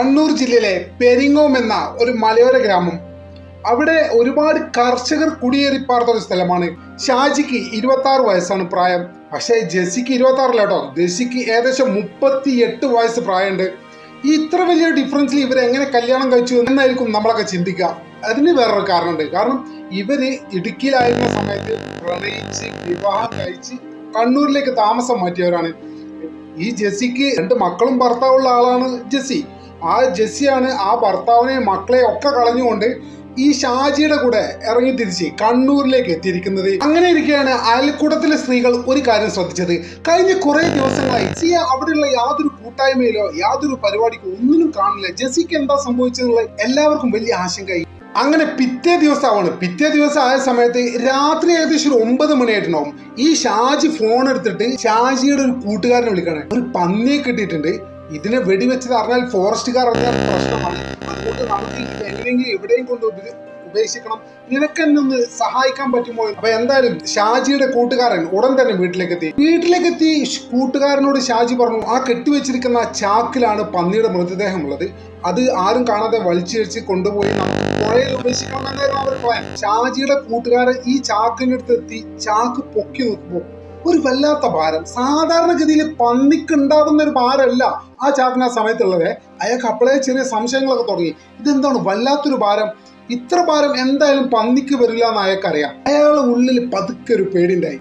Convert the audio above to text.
കണ്ണൂർ ജില്ലയിലെ പെരിങ്ങോം എന്ന ഒരു മലയോര ഗ്രാമം. അവിടെ ഒരുപാട് കർഷകർ കുടിയേറിപ്പാർത്ത ഒരു സ്ഥലമാണ്. ഷാജിക്ക് 26 വയസ്സാണ് പ്രായം. പക്ഷേ ജെസ്സിക്ക് 26 കേട്ടോ, ജെസ്സിക്ക് ഏകദേശം 38 വയസ്സ് പ്രായമുണ്ട്. ഈ ഇത്ര വലിയ ഡിഫറൻസിൽ ഇവരെങ്ങനെ കല്യാണം കഴിച്ചു എന്നായിരിക്കും നമ്മളൊക്കെ ചിന്തിക്കുക. അതിന് വേറൊരു കാരണമുണ്ട്. കാരണം ഇവര് ഇടുക്കിയിലായിരുന്ന സമയത്ത് പ്രണയിച്ച് വിവാഹം കഴിച്ച് കണ്ണൂരിലേക്ക് താമസം മാറ്റിയവരാണ്. ഈ ജെസ്സിക്ക് 2 മക്കളും ഭർത്താവുള്ള ആളാണ് ജെസ്സി. ആ ജെസ്സിയാണ് ആ ഭർത്താവിനെയും മക്കളെയും ഒക്കെ കളഞ്ഞുകൊണ്ട് ഈ ഷാജിയുടെ കൂടെ ഇറങ്ങി തിരിച്ച് കണ്ണൂരിലേക്ക് എത്തിയിരിക്കുന്നത്. അങ്ങനെ ഇരിക്കുകയാണ് അയൽക്കൂട്ടത്തിലെ സ്ത്രീകൾ ഒരു കാര്യം ശ്രദ്ധിച്ചത്. കഴിഞ്ഞ കുറെ ദിവസങ്ങളായി ജെസ്സിയെ അവിടെയുള്ള യാതൊരു കൂട്ടായ്മയിലോ യാതൊരു പരിപാടിക്കോ ഒന്നിനും കാണില്ല. ജെസ്സിക്ക് എന്താ സംഭവിച്ചെന്നുള്ള എല്ലാവർക്കും വലിയ ആശങ്കയായി. അങ്ങനെ പിറ്റേ ദിവസം ആയ സമയത്ത് രാത്രി ഏകദേശം 9 മണിയായിട്ടുണ്ടാവും. ഈ ഷാജി ഫോൺ എടുത്തിട്ട് ഷാജിയുടെ ഒരു കൂട്ടുകാരനെ വിളിക്കാണ്. ഒരു പന്നിയെ കിട്ടിയിട്ടുണ്ട്, ഇതിനെ വെടിവെച്ചത് അറിഞ്ഞാൽ ഫോറസ്റ്റുകാർ അറിഞ്ഞാൽ പ്രശ്നമാണ്, അതുകൊണ്ട് നമുക്ക് ഇത് എങ്ങനെയെങ്കിലും എവിടെയും കൊണ്ട് ഉപേക്ഷിക്കണം, നിനക്ക് എന്നെ ഒന്ന് സഹായിക്കാൻ പറ്റുമോ? അപ്പൊ എന്തായാലും ഷാജിയുടെ കൂട്ടുകാരൻ ഉടൻ തന്നെ വീട്ടിലേക്കെത്തി കൂട്ടുകാരനോട് ഷാജി പറഞ്ഞു, ആ കെട്ടിവെച്ചിരിക്കുന്ന ചാക്കിലാണ് പന്നിയുടെ മൃതദേഹം ഉള്ളത്, അത് ആരും കാണാതെ വലിച്ചിഴച്ച് കൊണ്ടുപോയി നമുക്ക് പുഴയിൽ ഉപേക്ഷിക്കണം എന്നായിരുന്നു അവർ പ്ലാൻ. ഷാജിയുടെ കൂട്ടുകാരൻ ഈ ചാക്കിനടുത്ത് എത്തി ചാക്ക് പൊക്കി നോക്കുമ്പോൾ ഒരു വല്ലാത്ത ഭാരം. സാധാരണഗതിയിൽ പന്നിക്ക് ഉണ്ടാകുന്ന ഒരു ഭാരമല്ല ആ ചാക്കിന് ആ സമയത്തുള്ളത്. അയാൾക്ക് അപ്പോഴേ ചെറിയ സംശയങ്ങളൊക്കെ തുടങ്ങി. ഇതെന്താണ് വല്ലാത്തൊരു ഭാരം, ഇത്ര ഭാരം എന്തായാലും പന്നിക്ക് വരില്ല എന്ന് അയാൾക്കറിയാം. അയാളുടെ ഉള്ളിൽ പതുക്കെ ഒരു പേടിണ്ടായി.